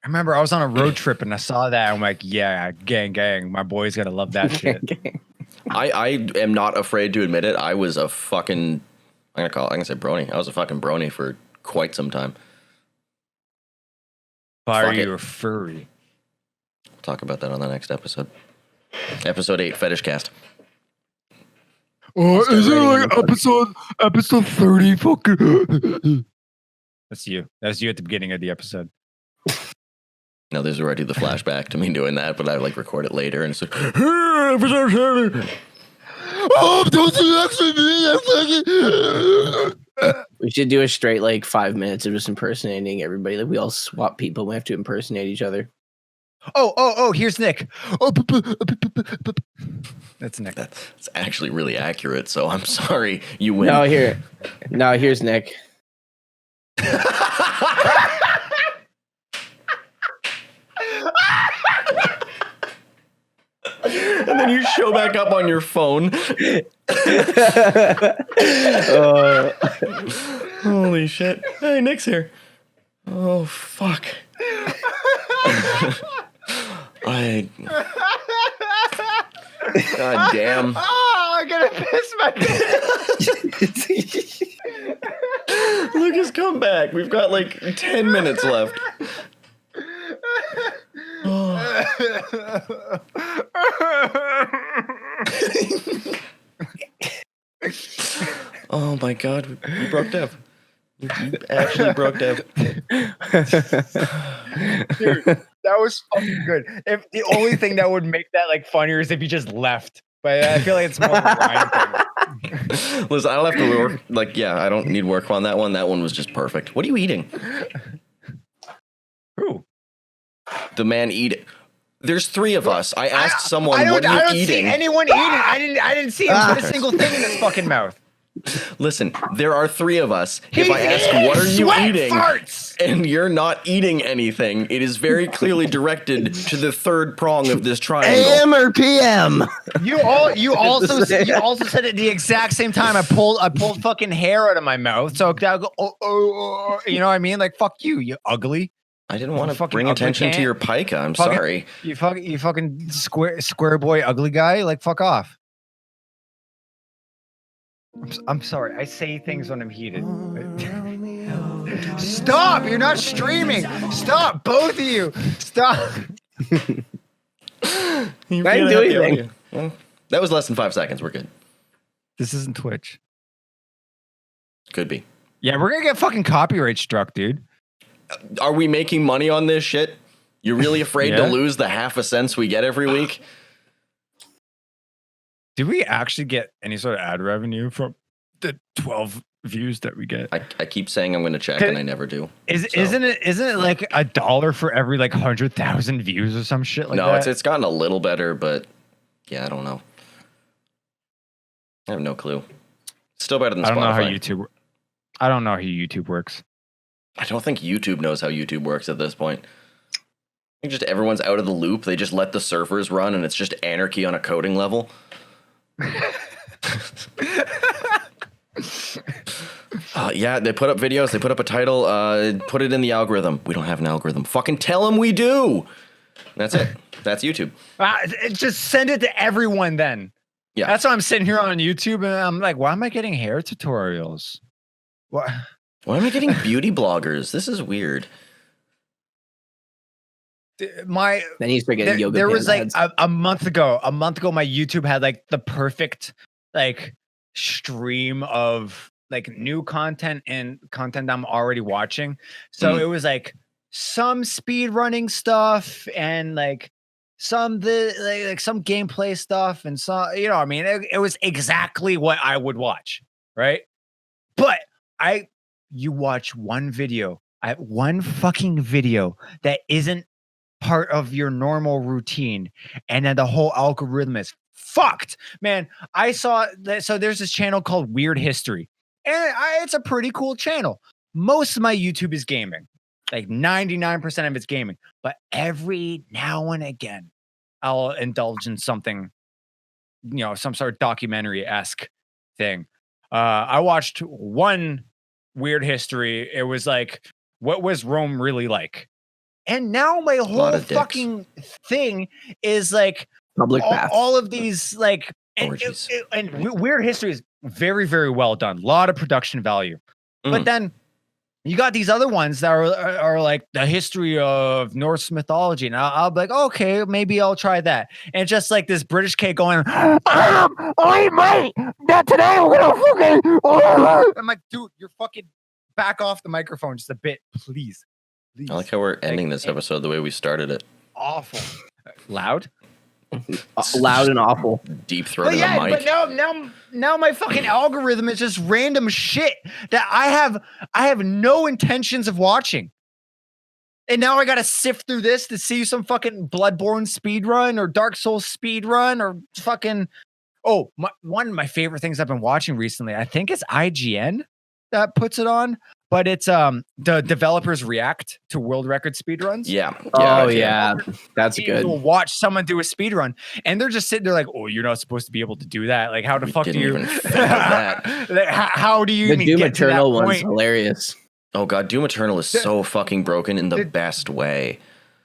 I remember I was on a road trip and I saw that. I'm like, yeah, gang. My boy's gonna love that shit. I am not afraid to admit it. I was a fucking. I'm gonna say brony. I was a fucking brony for quite some time. Are Fuck it. you a furry? We'll talk about that on the next episode. Episode 8, Fetish Cast. Is it like episode 30? Fucking. That's you. That's you at the beginning of the episode. Now there's already the flashback to me doing that, but I like record it later and it's like, "Hey, episode 30." Oh, don't you actually We should do a straight like 5 minutes of just impersonating everybody. Like we all swap people. We have to impersonate each other. Oh, here's Nick. That's Nick. That's actually really accurate, so I'm sorry you win. No, here's Nick. And then you show back up on your phone. Holy shit. Hey, Nick's here. Oh, fuck. God damn. Oh, I'm gonna piss my pants. Lucas, come back. We've got like 10 minutes left. Oh my god, we broke Dev. You actually broke Dev. Dude, that was fucking good. If the only thing that would make that like funnier is if you just left. But I feel like it's more of a Ryan thing. Listen, I don't have to work. Like, yeah, I don't need work on that one. That one was just perfect. What are you eating? Who? The man eating. There's 3 of us. I asked someone, what are you I don't eating? see anyone eating. I didn't see him put a single thing in his fucking mouth. Listen, there are 3 of us. If I ask, what are you eating? Farts! And you're not eating anything, it is very clearly directed to the 3rd prong of this triangle. AM or PM? You also said it at the exact same time. I pulled fucking hair out of my mouth. So I'll go, you know what I mean? Like, fuck you, you ugly. I didn't want to bring attention to your pica. I'm sorry. You fucking square boy ugly guy. Like, fuck off. I'm sorry. I say things when I'm heated. Stop! You're not streaming. Stop, both of you. Stop. I didn't do anything. Well, that was less than 5 seconds. We're good. This isn't Twitch. Could be. Yeah, we're gonna get fucking copyright struck, dude. Are we making money on this shit? You're really afraid to lose the half a cents we get every week? Did we actually get any sort of ad revenue from the 12 views that we get? I keep saying I'm going to check and I never do. Isn't it like $1 for every like 100,000 views or some shit like that? No, it's gotten a little better, but yeah, I don't know. I have no clue. Still better than Spotify. I don't know how YouTube works. I don't think YouTube knows how YouTube works at this point. I think just everyone's out of the loop. They just let the servers run and it's just anarchy on a coding level. Yeah, they put up videos, they put up a title, put it in the algorithm. We don't have an algorithm. Fucking tell them we do. That's it. That's YouTube. Just send it to everyone then. Yeah. That's why I'm sitting here on YouTube and I'm like, why am I getting hair tutorials? What? Why am I getting beauty bloggers? This is weird. Then you start getting yoga. There was like ads. a month ago, my YouTube had like the perfect like stream of like new content and content I'm already watching. So it was like some speed running stuff and like some some gameplay stuff and some, you know what I mean? It was exactly what I would watch, right? But you watch one fucking video that isn't part of your normal routine, and then the whole algorithm is fucked, man. I saw that. So there's this channel called Weird History, and it's a pretty cool channel. Most of my YouTube is gaming, like 99% of it's gaming, but every now and again I'll indulge in something, you know, some sort of documentary-esque thing. I watched one Weird History. It was like, what was Rome really like? And now my whole fucking thing is like public baths. All of these like and Weird History is very, very well done. A lot of production value. But then you got these other ones that are like the history of Norse mythology. And I'll be like, okay, maybe I'll try that. And just like this British kid going, "Oi, mate, that today we're gonna fucking." I'm like, dude, you're fucking back off the microphone just a bit, please. I like how we're ending this episode the way we started it. Awful. Loud? Loud and awful. Deep throating the mic. But now my fucking algorithm is just random shit that I have no intentions of watching. And now I gotta sift through this to see some fucking Bloodborne speedrun or Dark Souls speedrun or fucking. Oh, one of my favorite things I've been watching recently, I think it's IGN that puts it on, but it's the developers react to world record speedruns. Yeah. Oh yeah, that's good. You'll watch someone do a speedrun, and they're just sitting there like, "Oh, you're not supposed to be able to do that. Like, how the fuck do didn't you? even think of that. Like, how do you The even Doom get to that Eternal one's point?" hilarious. Oh god, Doom Eternal is so fucking broken in the best way.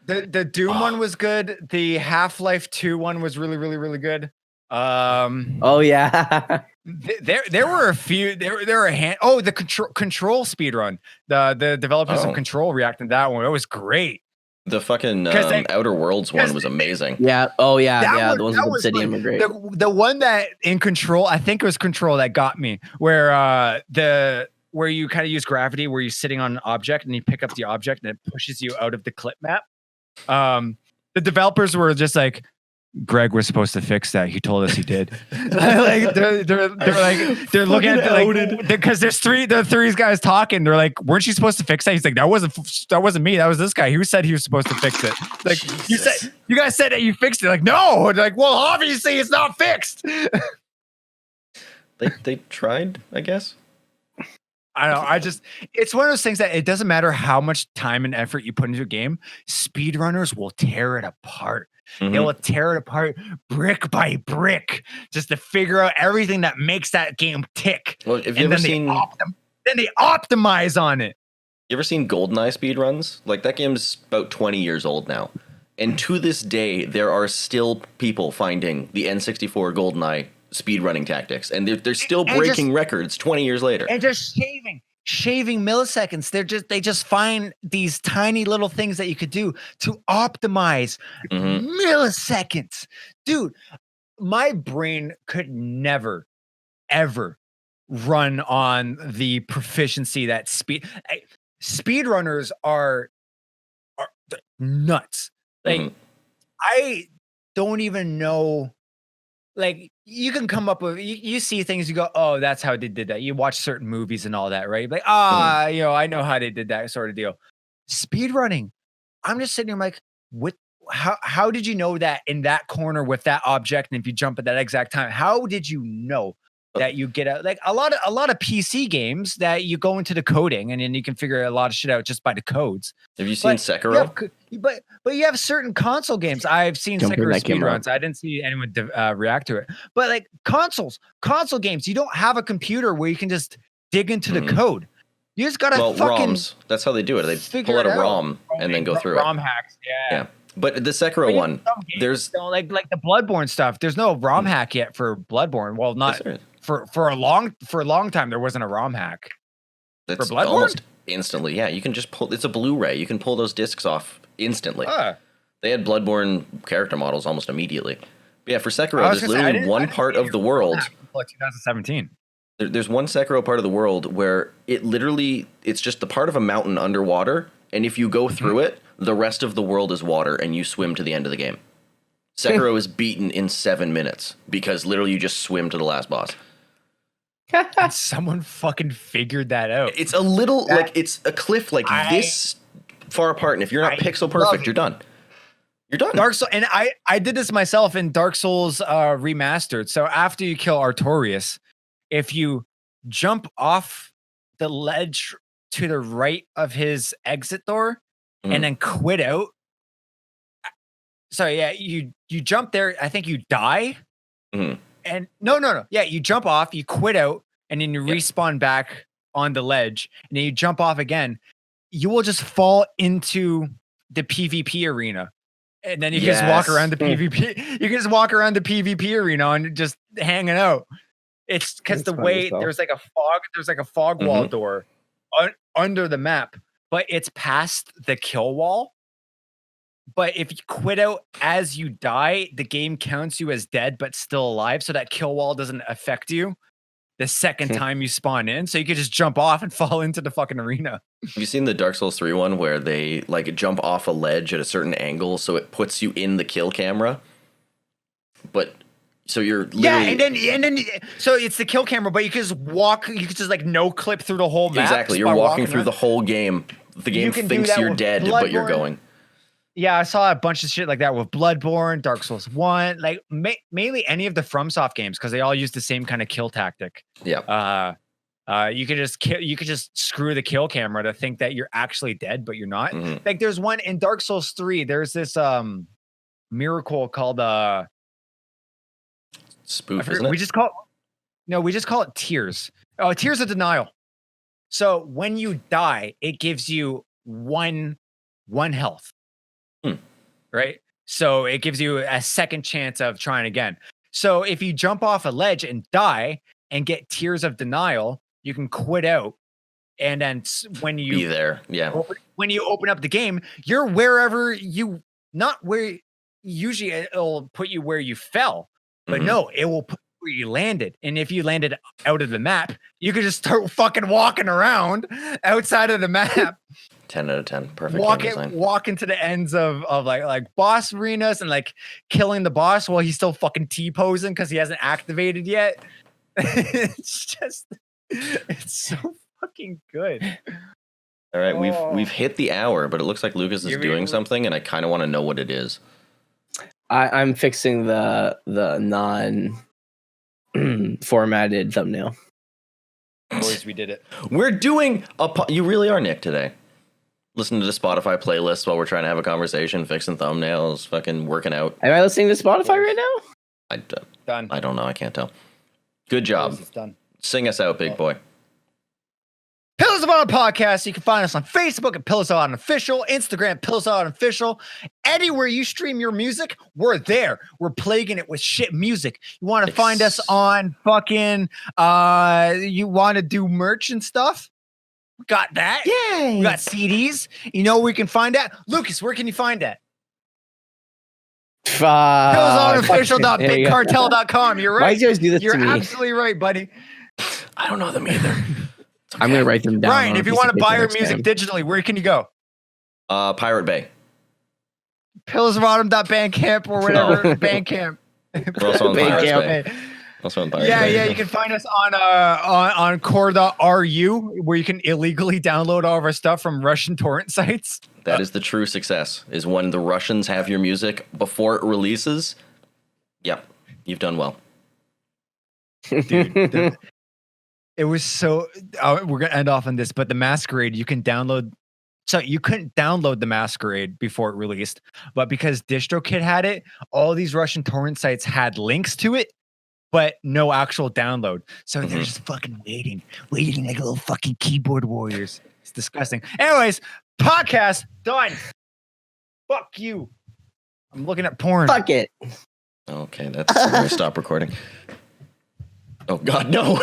The Doom one was good. The Half-Life 2 one was really, really, really good. Oh yeah. There were a few. There were a hand. Oh, the control speedrun. The developers of Control reacted to that one. It was great. The fucking they- Outer Worlds one was amazing. Yeah. Oh yeah. That Yeah. one- The ones that with was Obsidian like- were great. The one that in Control, I think it was Control that got me, where where you kind of use gravity, where you're sitting on an object and you pick up the object and it pushes you out of the clip map. The developers were just like, Greg was supposed to fix that. He told us he did. Like they're looking at like because there's the three guys talking. They're like, weren't you supposed to fix that? He's like, that wasn't me. That was this guy. Who said he was supposed to fix it? Like you guys said that you fixed it. Like no. They're like, well, obviously it's not fixed. They tried, I guess. I don't know. It's one of those things that it doesn't matter how much time and effort you put into a game. Speedrunners will tear it apart. Mm-hmm. They will tear it apart brick by brick just to figure out everything that makes that game tick. Well, have you ever seen? Then they optimize on it. You ever seen GoldenEye speedruns? Like that game's about 20 years old now, and to this day, there are still people finding the N64 GoldenEye speedrunning tactics, and they're still breaking records 20 years later. And just shaving milliseconds. They just find these tiny little things that you could do to optimize milliseconds. Dude, my brain could never, ever run on the proficiency that speedrunners are nuts. Like, I don't even know. Like, you can come up with, you see things, you go, oh, that's how they did that. You watch certain movies and all that, right? Like, I know how they did that sort of deal. Speedrunning, I'm just sitting here like, how did you know that in that corner with that object, and if you jump at that exact time, how did you know that you get out? Like a lot of PC games that you go into the coding and then you can figure a lot of shit out just by the codes. Have you seen Sekiro? But you have certain console games. I've seen Sekiro speedruns. I didn't see anyone react to it. But like console games, you don't have a computer where you can just dig into the code. You just gotta fucking ROMs. That's how they do it. They pull out a ROM and then go through it. ROM hacks, yeah. But the Sekiro one, there's like the Bloodborne stuff. There's no ROM hack yet for Bloodborne. Well, not for a long time. There wasn't a ROM hack. That's for Bloodborne? Almost instantly. Yeah, you can just pull. It's a Blu-ray. You can pull those discs off instantly. They had Bloodborne character models almost immediately. But yeah, for Sekiro, there's literally one part of the world. 2017. There's one Sekiro part of the world where it's just the part of a mountain underwater, and if you go through it, the rest of the world is water, and you swim to the end of the game. Sekiro is beaten in 7 minutes because literally you just swim to the last boss. And someone fucking figured that out. It's a little it's a cliff this far apart, and if you're not pixel perfect, you're done. You're done. Dark Souls, and I did this myself in Dark Souls Remastered. So after you kill Artorias, if you jump off the ledge to the right of his exit door and then quit out. So yeah, you jump there. I think you die. And no. Yeah, you jump off, you quit out, and then you respawn back on the ledge, and then you jump off again. You will just fall into the PvP arena. And then you can just walk around the PvP. You can just walk around the PvP arena and just hanging out. It's because the way there's like a fog wall door under the map, but it's past the kill wall. But if you quit out as you die, the game counts you as dead but still alive, so that kill wall doesn't affect you the second time you spawn in. So you could just jump off and fall into the fucking arena. Have you seen the Dark Souls 3 one where they like jump off a ledge at a certain angle so it puts you in the kill camera? But so you're literally and then so it's the kill camera, but you can just walk. You can just like no clip through the whole map. Exactly, you're walking through the whole game the game can do thinks that you're with dead, but you're Bloodborne. going. Yeah, I saw a bunch of shit like that with Bloodborne, Dark Souls 1, like mainly any of the FromSoft games because they all use the same kind of kill tactic. Yeah. You could just screw the kill camera to think that you're actually dead, but you're not. Mhm. Like there's one in Dark Souls 3, there's this miracle called Spoof, isn't it? we just call it tears. Oh, tears of denial. So when you die, it gives you one health. Right? So it gives you a second chance of trying again. So if you jump off a ledge and die and get tears of denial, you can quit out. And then when you Be there. Yeah. when you open up the game, you're wherever you not where usually it'll put you where you fell, but no, it will put you where you landed. And if you landed out of the map, you could just start fucking walking around outside of the map. 10 out of 10. Perfect. Game design. Walking to the ends of like boss arenas and like killing the boss while he's still fucking T-posing because he hasn't activated yet. It's so fucking good. All right, we've hit the hour, but it looks like Lucas is doing something, and I kind of want to know what it is. I'm fixing the non formatted thumbnail. Boys, we did it. We're doing you really are Nick today. Listening to the Spotify playlist while we're trying to have a conversation, fixing thumbnails, fucking working out. Am I listening to Spotify right now? Done. I don't know. I can't tell. Good job. It's done. Sing us out, big boy. Pillows of Autumn Podcast. You can find us on Facebook at Pillows of Autumn Official, Instagram, Pillows of Autumn Official. Anywhere you stream your music, we're there. We're plaguing it with shit music. You want to find us on fucking, you want to do merch and stuff? We got that. Yay. We got CDs. You know where we can find that? Lucas, where can you find that? PillowsOnOfficial.BigCartel.com. You're right. Why did you guys do this You're to me? absolutely right, buddy. I don't know them either. Okay. I'm going to write them down. Ryan, if you want to buy our music digitally, where can you go? Pirate Bay. Pillowsofautumn.bandcamp or whatever. Bandcamp. We're also on Pirate Bay. Also on Pirate Bay. Yeah. You can find us on core.ru, where you can illegally download all of our stuff from Russian torrent sites. That is the true success, is when the Russians have your music before it releases. Yep, you've done well. Dude, it was so... we're going to end off on this, but the Masquerade, you can download... So you couldn't download the Masquerade before it released, but because DistroKid had it, all these Russian torrent sites had links to it, but no actual download. So they're just fucking waiting like little fucking keyboard warriors. It's disgusting. Anyways, podcast done. Fuck you. I'm looking at porn. Fuck it. Okay, that's where I stop recording. Oh God, no.